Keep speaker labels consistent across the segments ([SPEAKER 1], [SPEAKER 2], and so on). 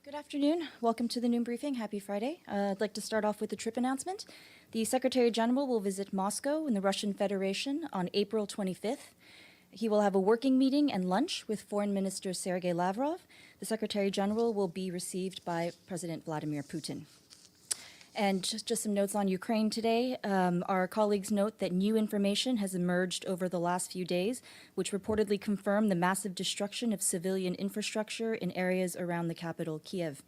[SPEAKER 1] Good afternoon. Welcome to the noon briefing. Happy Friday. I'd like to start off with a trip announcement. The Secretary-General will visit Moscow in the Russian Federation on April 25th. He will have a working meeting and lunch with Foreign Minister Sergey Lavrov. The Secretary-General will be received by President Vladimir Putin. And just some notes on Ukraine today. Our colleagues note that new information has emerged over the last few days, which reportedly confirm the massive destruction of civilian infrastructure in areas around the capital, Kyiv.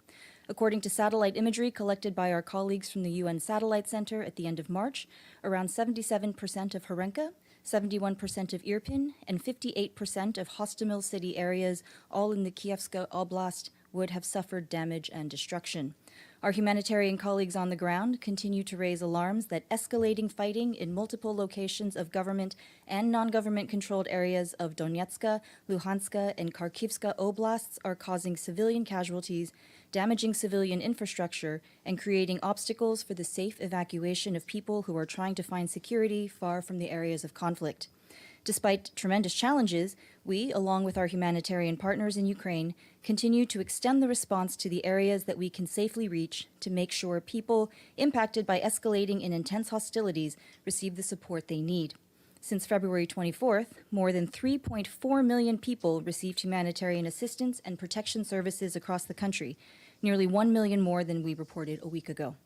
[SPEAKER 1] According to satellite imagery collected by our colleagues from the UN Satellite Center at the end of March, around 77% of Horenka, 71% of Irpin, and 58% of Hostomel city areas, all in the Kyivska oblast, would have suffered damage and destruction. Our humanitarian colleagues on the ground continue to raise alarms that escalating fighting in multiple locations of government and non-government controlled areas of Donetsk, Luhansk, and Kyivska oblasts are causing civilian casualties, damaging civilian infrastructure, and creating obstacles for the safe evacuation of people who are trying to find security far from the areas of conflict. Despite tremendous challenges, we, along with our humanitarian partners in Ukraine, continue to extend the response to the areas that we can safely reach to make sure people impacted by escalating and intense hostilities receive the support they need. Since February 24th, more than 3.4 million people received humanitarian assistance and protection services across the country, nearly 1 million more than we reported a week ago.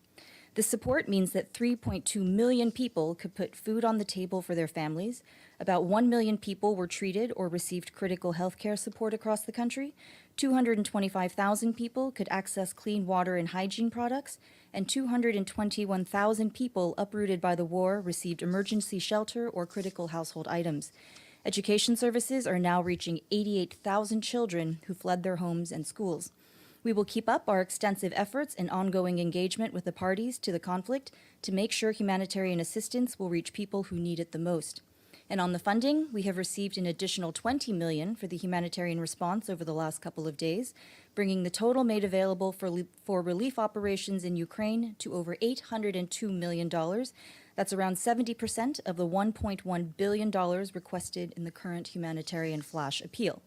[SPEAKER 1] This support means that 3.2 million people could put food on the table for their families. About 1 million people were treated or received critical health care support across the country. 225,000 people could access clean water and hygiene products. And 221,000 people uprooted by the war received emergency shelter or critical household items. Education services are now reaching 88,000 children who fled their homes and schools. We will keep up our extensive efforts and ongoing engagement with the parties to the conflict to make sure humanitarian assistance will reach people who need it the most. And on the funding, we have received an additional $20 million for the humanitarian response over the last couple of days, bringing the total made available for relief operations in Ukraine to over $802 million. That's around 70% of the $1.1 billion requested in the current humanitarian flash appeal.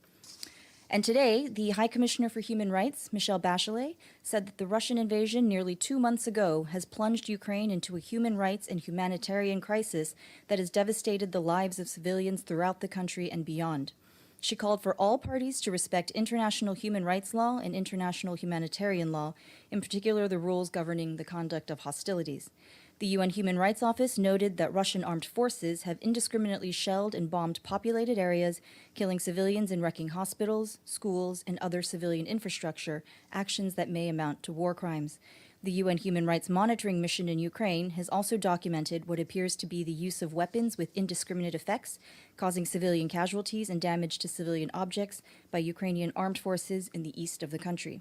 [SPEAKER 1] And today, the High Commissioner for Human Rights, Michelle Bachelet, said that the Russian invasion nearly 2 months ago has plunged Ukraine into a human rights and humanitarian crisis that has devastated the lives of civilians throughout the country and beyond. She called for all parties to respect international human rights law and international humanitarian law, in particular the rules governing the conduct of hostilities. The UN Human Rights Office noted that Russian armed forces have indiscriminately shelled and bombed populated areas, killing civilians and wrecking hospitals, schools, and other civilian infrastructure, actions that may amount to war crimes. The UN Human Rights Monitoring Mission in Ukraine has also documented what appears to be the use of weapons with indiscriminate effects, causing civilian casualties and damage to civilian objects by Ukrainian armed forces in the east of the country.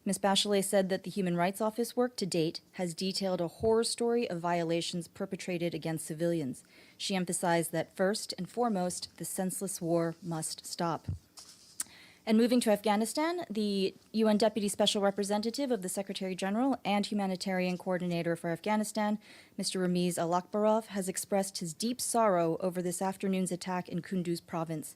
[SPEAKER 1] Ms. Bachelet said that the Human Rights Office work to date has detailed a horror story of violations perpetrated against civilians. She emphasized that first and foremost, the senseless war must stop. And moving to Afghanistan, the UN Deputy Special Representative of the Secretary-General and Humanitarian Coordinator for Afghanistan, Mr. Ramiz Al-Akbarov, has expressed his deep sorrow over this afternoon's attack in Kunduz province.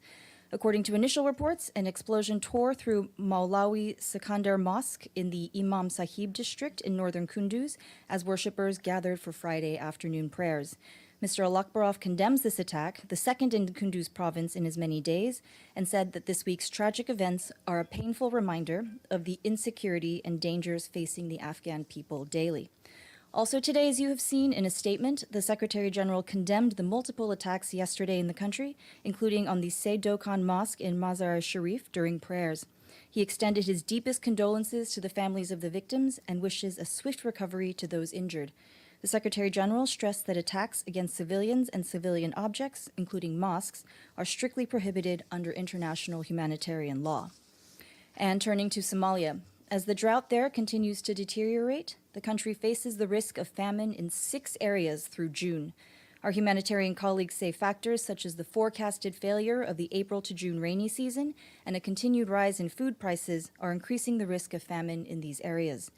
[SPEAKER 1] According to initial reports, an explosion tore through Maulawi Sikandar Mosque in the Imam Sahib district in northern Kunduz as worshippers gathered for Friday afternoon prayers. Mr. Al-Akbarov condemns this attack, the second in Kunduz province in as many days, and said that this week's tragic events are a painful reminder of the insecurity and dangers facing the Afghan people daily. Also today, as you have seen in a statement, the Secretary-General condemned the multiple attacks yesterday in the country, including on the Sayyid Dokan Mosque in Mazar-e-Sharif during prayers. He extended his deepest condolences to the families of the victims and wishes a swift recovery to those injured. The Secretary-General stressed that attacks against civilians and civilian objects, including mosques, are strictly prohibited under international humanitarian law. And turning to Somalia, as the drought there continues to deteriorate, the country faces the risk of famine in 6 areas through June. Our humanitarian colleagues say factors such as the forecasted failure of the April to June rainy season and a continued rise in food prices are increasing the risk of famine in these areas.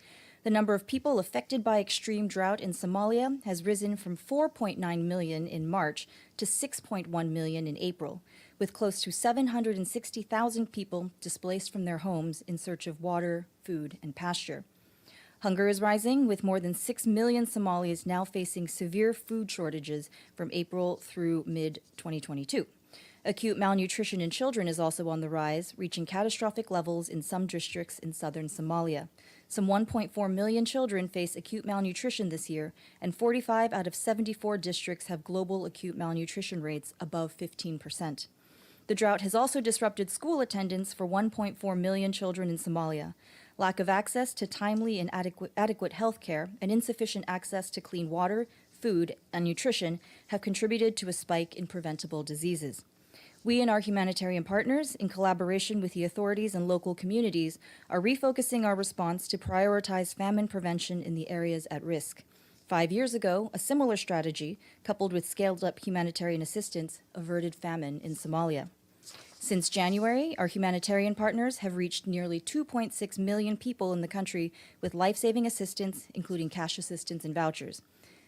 [SPEAKER 1] The number of people affected by extreme drought in Somalia has risen from 4.9 million in March to 6.1 million in April. with close to 760,000 people displaced from their homes in search of water, food, and pasture. Hunger is rising, with more than 6 million Somalis now facing severe food shortages from April through mid-2022. Acute malnutrition in children is also on the rise, reaching catastrophic levels in some districts in southern Somalia. Some 1.4 million children face acute malnutrition this year, and 45 out of 74 districts have global acute malnutrition rates above 15%. The drought has also disrupted school attendance for 1.4 million children in Somalia. Lack of access to timely and adequate health care and insufficient access to clean water, food, and nutrition have contributed to a spike in preventable diseases. We and our humanitarian partners, in collaboration with the authorities and local communities, are refocusing our response to prioritize famine prevention in the areas at risk. 5 years ago, a similar strategy, coupled with scaled-up humanitarian assistance, averted famine in Somalia. Since January, our humanitarian partners have reached nearly 2.6 million people in the country with life-saving assistance, including cash assistance and vouchers.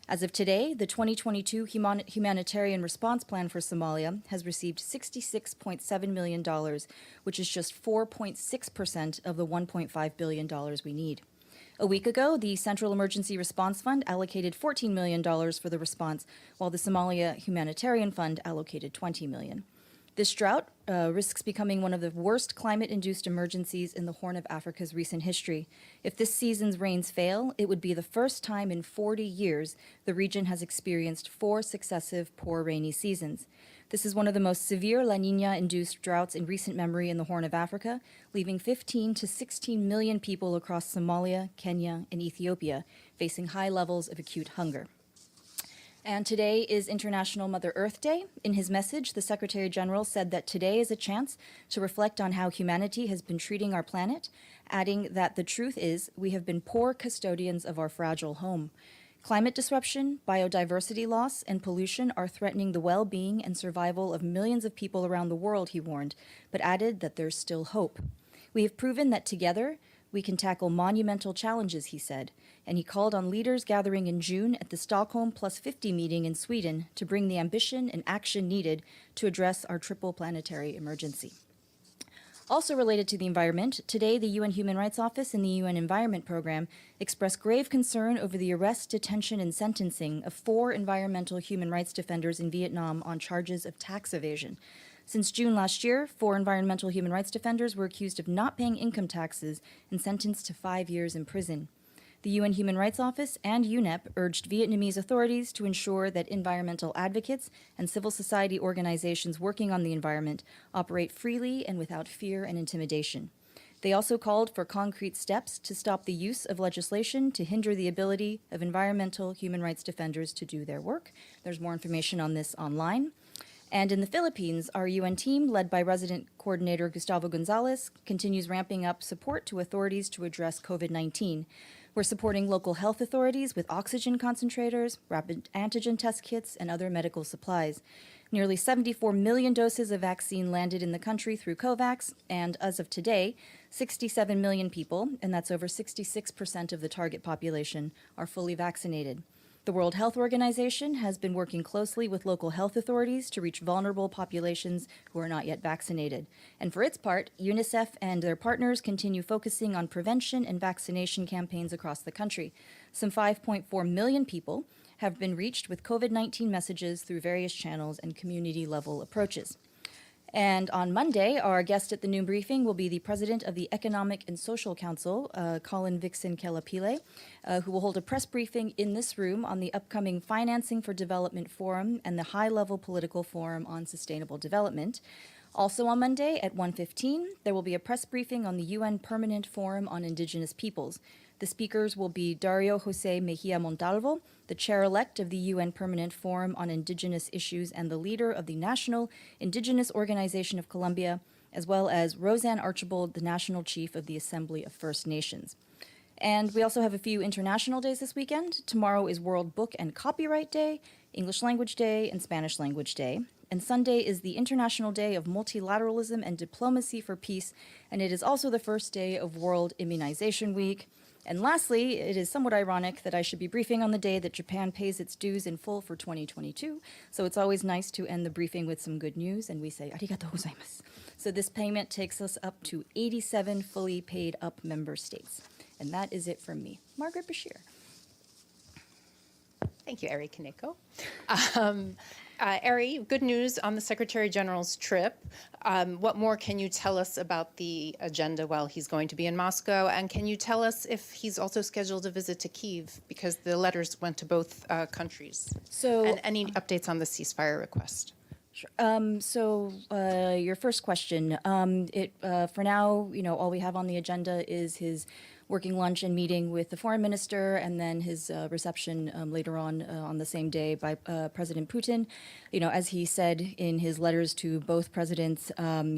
[SPEAKER 1] As of today, the 2022 Humanitarian Response Plan for Somalia has received $66.7 million, which is just 4.6% of the $1.5 billion we need. A week ago, the Central Emergency Response Fund allocated $14 million for the response, while the Somalia Humanitarian Fund allocated $20 million. This drought risks becoming one of the worst climate-induced emergencies in the Horn of Africa's recent history. If this season's rains fail, it would be the first time in 40 years the region has experienced 4 successive poor rainy seasons. This is one of the most severe La Niña-induced droughts in recent memory in the Horn of Africa, leaving 15 to 16 million people across Somalia, Kenya, and Ethiopia facing high levels of acute hunger. And today is International Mother Earth Day. In his message, the Secretary-General said that today is a chance to reflect on how humanity has been treating our planet, adding that the truth is we have been poor custodians of our fragile home. Climate disruption, biodiversity loss, and pollution are threatening the well-being and survival of millions of people around the world, he warned, but added that there's still hope. We have proven that together we can tackle monumental challenges, he said, and he called on leaders gathering in June at the Stockholm Plus 50 meeting in Sweden to bring the ambition and action needed to address our triple planetary emergency. Also related to the environment, today the UN Human Rights Office and the UN Environment Program expressed grave concern over the arrest, detention, and sentencing of 4 environmental human rights defenders in Viet Nam on charges of tax evasion. Since June last year, 4 environmental human rights defenders were accused of not paying income taxes and sentenced to 5 years in prison. The UN Human Rights Office and UNEP urged Vietnamese authorities to ensure that environmental advocates and civil society organizations working on the environment operate freely and without fear and intimidation. They also called for concrete steps to stop the use of legislation to hinder the ability of environmental human rights defenders to do their work. There's more information on this online. And in the Philippines, our UN team, led by Resident Coordinator Gustavo Gonzalez, continues ramping up support to authorities to address COVID-19. We're supporting local health authorities with oxygen concentrators, rapid antigen test kits, and other medical supplies. Nearly 74 million doses of vaccine landed in the country through COVAX, and as of today, 67 million people, and that's over 66% of the target population, are fully vaccinated. The World Health Organization has been working closely with local health authorities to reach vulnerable populations who are not yet vaccinated. And for its part, UNICEF and their partners continue focusing on prevention and vaccination campaigns across the country. Some 5.4 million people have been reached with COVID-19 messages through various channels and community-level approaches. And on Monday, our guest at the noon briefing will be the President of the Economic and Social Council, Colin Vixen Kelapile, who will hold a press briefing in this room on the upcoming Financing for Development Forum and the High-Level Political Forum on Sustainable Development. Also on Monday at 1:15, there will be a press briefing on the UN Permanent Forum on Indigenous Peoples. The speakers will be Dario José Mejía Montalvo, the chair-elect of the UN Permanent Forum on Indigenous Issues and the leader of the National Indigenous Organization of Colombia, as well as Roseanne Archibald, the national chief of the Assembly of First Nations. And we also have a few international days this weekend. Tomorrow is World Book and Copyright Day, English Language Day, and Spanish Language Day. And Sunday is the International Day of Multilateralism and Diplomacy for Peace, and it is also the first day of World Immunization Week. And lastly, it is somewhat ironic that I should be briefing on the day that Japan pays its dues in full for 2022. So it's always nice to end the briefing with some good news, and we say arigatou gozaimasu. So this payment takes us up to 87 fully paid up member states. And that is it from me. Margaret Bashir.
[SPEAKER 2] Thank you, Ari Kaneko. Ari, good news on the Secretary General's trip. What more can you tell us about the agenda while he's going to be in Moscow? And can you tell us if he's also scheduled a visit to Kyiv? Because the letters went to both countries. And any updates on the ceasefire request?
[SPEAKER 1] Sure. Your first question, for now, all we have on the agenda is his working lunch and meeting with the foreign minister, and then his reception later on the same day by President Putin. As he said in his letters to both presidents,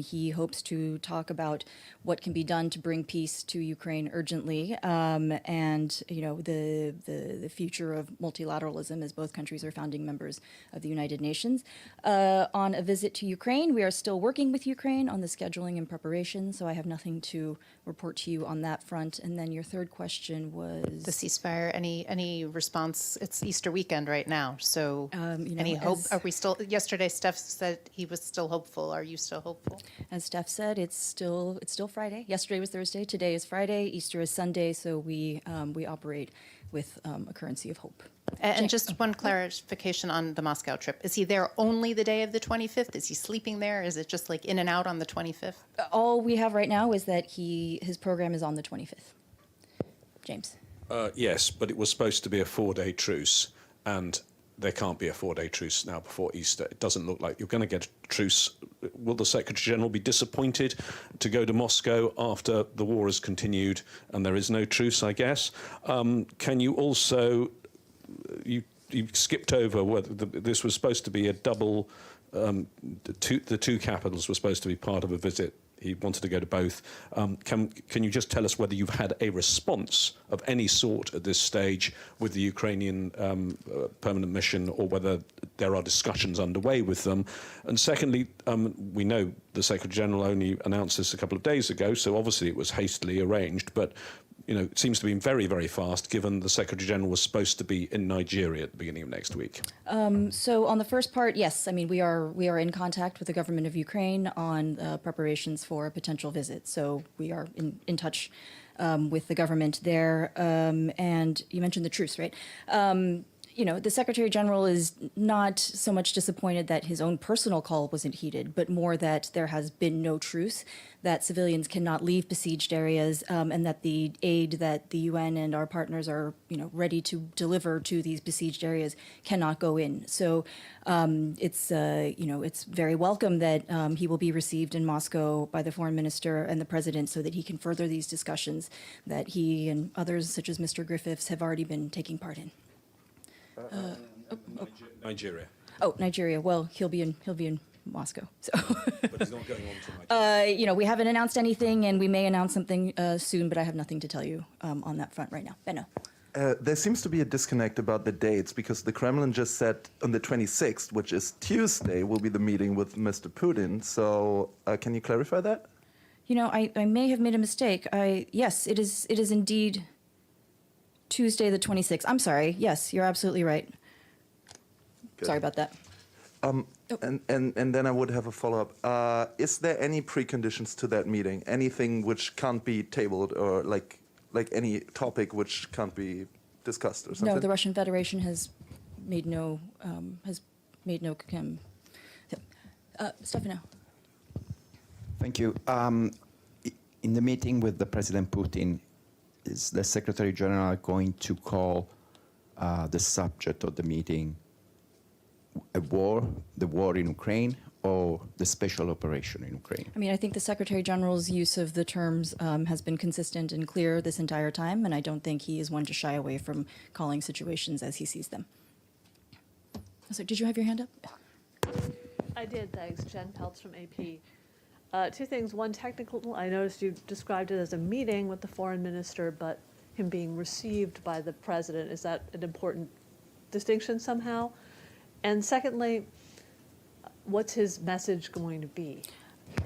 [SPEAKER 1] he hopes to talk about what can be done to bring peace to Ukraine urgently, and the future of multilateralism, as both countries are founding members of the United Nations. On a visit to Ukraine, we are still working with Ukraine on the scheduling and preparation, so I have nothing to report to you on that front. And then your third question was
[SPEAKER 2] the ceasefire. Any response? It's Easter weekend right now, so any hope? Are we still? Yesterday, Steph said he was still hopeful. Are you still hopeful?
[SPEAKER 1] As Steph said, it's still Friday. Yesterday was Thursday. Today is Friday. Easter is Sunday. So we operate with a currency of hope.
[SPEAKER 2] And just one clarification on the Moscow trip. Is he there only the day of the 25th? Is he sleeping there? Is it just like in and out on the 25th?
[SPEAKER 1] All we have right now is that his program is on the 25th. James.
[SPEAKER 3] Yes, but it was supposed to be a 4-day truce, and there can't be a 4-day truce now before Easter. It doesn't look like you're going to get a truce. Will the Secretary-General be disappointed to go to Moscow after the war has continued and there is no truce, I guess? Can you also... You skipped over whether this was supposed to be a double... the two capitals were supposed to be part of a visit. He wanted to go to both. Can you just tell us whether you've had a response of any sort at this stage with the Ukrainian permanent mission, or whether there are discussions underway with them? And secondly, we know the Secretary-General only announced this a couple of days ago, so obviously it was hastily arranged, but it seems to be very, very fast, given the Secretary-General was supposed to be in Nigeria at the beginning of next week.
[SPEAKER 1] So on the first part, yes, we are in contact with the government of Ukraine on preparations for a potential visit. So we are in touch with the government there. And you mentioned the truce, right? The Secretary General is not so much disappointed that his own personal call wasn't heeded, but more that there has been no truce, that civilians cannot leave besieged areas, and that the aid that the UN and our partners are, ready to deliver to these besieged areas cannot go in. So it's very welcome that he will be received in Moscow by the foreign minister and the president, so that he can further these discussions that he and others, such as Mr. Griffiths, have already been taking part in.
[SPEAKER 3] Nigeria.
[SPEAKER 1] Oh, Nigeria. Well, he'll be in Moscow. So.
[SPEAKER 3] But he's not going on to Nigeria.
[SPEAKER 1] We haven't announced anything, and we may announce something soon, but I have nothing to tell you on that front right now. Benno.
[SPEAKER 4] There seems to be a disconnect about the dates, because the Kremlin just said on the 26th, which is Tuesday, will be the meeting with Mr. Putin. So can you clarify that?
[SPEAKER 1] I may have made a mistake. Yes, it is indeed Tuesday the 26th. I'm sorry. Yes, you're absolutely right.
[SPEAKER 4] Good.
[SPEAKER 1] Sorry about that.
[SPEAKER 4] And then I would have a follow-up. Is there any preconditions to that meeting? Anything which can't be tabled, or like any topic which can't be discussed or something?
[SPEAKER 1] No, the Russian Federation has made no Stefano.
[SPEAKER 5] Thank you. In the meeting with the President Putin, is the Secretary General going to call the subject of the meeting the war in Ukraine, or the special operation in Ukraine?
[SPEAKER 1] I think the Secretary General's use of the terms has been consistent and clear this entire time, and I don't think he is one to shy away from calling situations as he sees them. So, did you have your hand up?
[SPEAKER 6] I did, thanks. Jen Peltz from AP. Two things. One, technical. I noticed you described it as a meeting with the foreign minister, but him being received by the president. Is that an important distinction somehow? And secondly, what's his message going to be?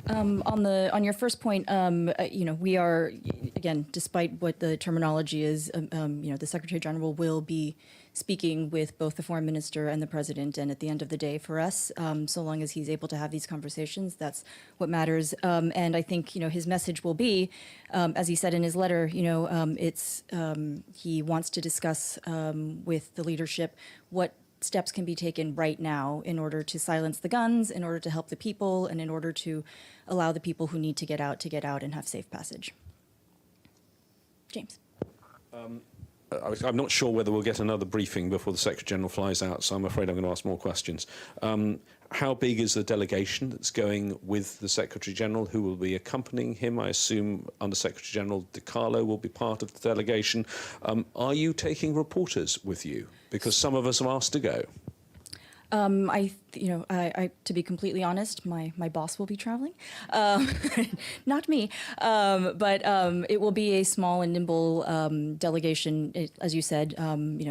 [SPEAKER 1] On your first point, we are, again, despite what the terminology is, the Secretary General will be speaking with both the Foreign Minister and the President. And at the end of the day, for us, so long as he's able to have these conversations, that's what matters. And I think his message will be, as he said in his letter, he wants to discuss with the leadership what steps can be taken right now in order to silence the guns, in order to help the people, and in order to allow the people who need to get out and have safe passage. James.
[SPEAKER 3] I'm not sure whether we'll get another briefing before the Secretary-General flies out, so I'm afraid I'm going to ask more questions. How big is the delegation that's going with the Secretary-General? Who will be accompanying him? I assume Under Secretary-General De Carlo will be part of the delegation. Are you taking reporters with you? Because some of us have asked to go.
[SPEAKER 1] To be completely honest, my boss will be traveling, not me. But it will be a small and nimble delegation. As you said,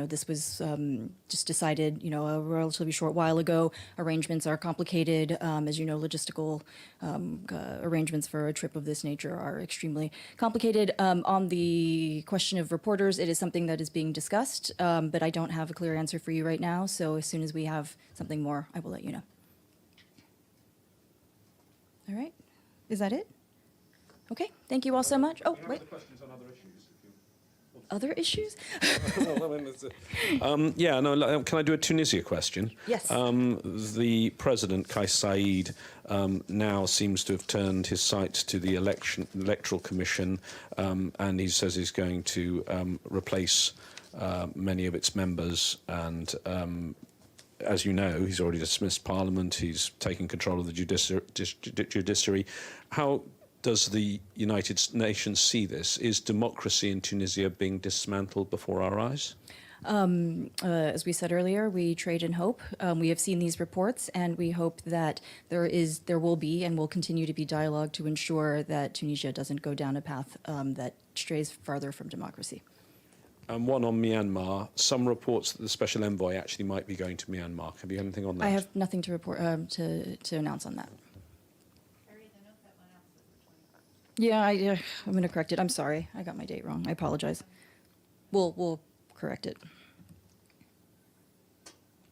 [SPEAKER 1] this was just decided, a relatively short while ago. Arrangements are complicated. As you know, logistical arrangements for a trip of this nature are extremely complicated. On the question of reporters, it is something that is being discussed, but I don't have a clear answer for you right now. So as soon as we have something more, I will let you know. All right. Is that it? Okay. Thank you all so much. Oh, wait. Other issues?
[SPEAKER 3] Can I do a Tunisia question?
[SPEAKER 1] Yes.
[SPEAKER 3] The president, Kais Saied, now seems to have turned his sights to the Electoral Commission, and he says he's going to replace many of its members. And as you know, he's already dismissed Parliament. He's taken control of the judiciary. How does the United Nations see this? Is democracy in Tunisia being dismantled before our eyes?
[SPEAKER 1] As we said earlier, we trade in hope. We have seen these reports, and we hope that there will be and will continue to be dialogue to ensure that Tunisia doesn't go down a path that strays farther from democracy.
[SPEAKER 3] And one on Myanmar. Some reports that the special envoy actually might be going to Myanmar. Have you anything on that?
[SPEAKER 1] I have nothing to report to announce on that. Yeah, I'm going to correct it. I'm sorry. I got my date wrong. I apologize. We'll correct it.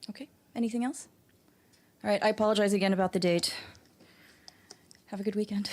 [SPEAKER 1] Okay. Anything else? All right. I apologize again about the date. Have a good weekend.